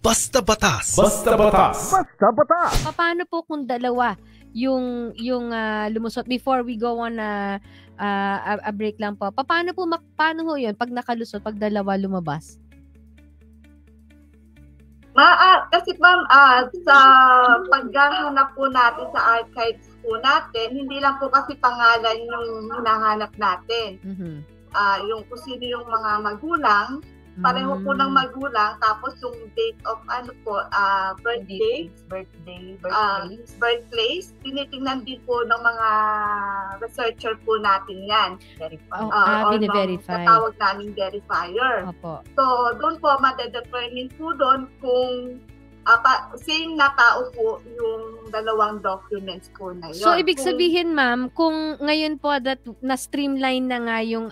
Basta Batas. Basta Batas. Basta Batas. Paano po kung dalawa yung lumusot before we go on a break lang po? Paano ho 'yun pag nakalusot, pag dalawa lumabas? Kasi ma'am, sa paghahanap po natin sa archives po natin, hindi lang po kasi pangalan yung hinahanap natin. Yung kung sino yung mga magulang, pareho po ng magulang, tapos yung date of birthplace, tinitingnan din po ng mga researcher po natin yan. Bine-verify. Tatawag namin verifier. Opo. So, doon po, madedetermine po doon kung same na tao po yung dalawang documents po na yun. So, ibig sabihin, ma'am, kung ngayon po that na-streamline na nga yung,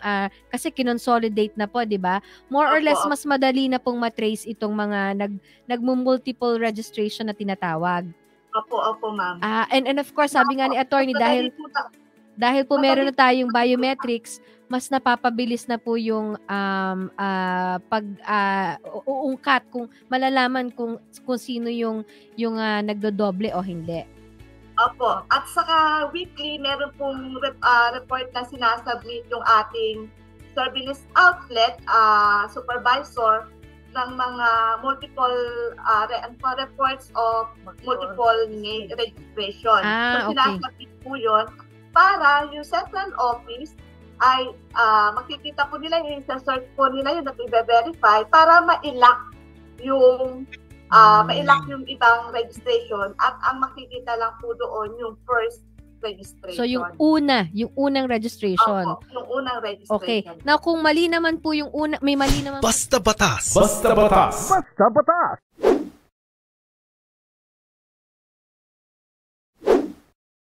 kasi kinonsolidate na po, di ba? More or less, mas madali na pong matrace itong mga nag-multiple registration na tinatawag. Opo, ma'am. And of course, sabi nga ni attorney, dahil po meron na tayong biometrics, mas napapabilis na po yung uungkat, kung malalaman kung sino yung nagdodoble o hindi. Opo. At saka weekly, meron pong report na sinasubmit yung ating surveillance outlet, supervisor, ng mga multiple reports of multiple registration. So, sinasubmit po yun para yung central office ay makikita po nila yung search po nila yun at i-verify para ma-lock yung ibang registration at ang makikita lang po doon yung first registration. So yung unang registration. Opo, yung unang registration. Okay. Now kung mali naman po yung may mali naman. Basta Batas. Basta Batas. Basta Batas.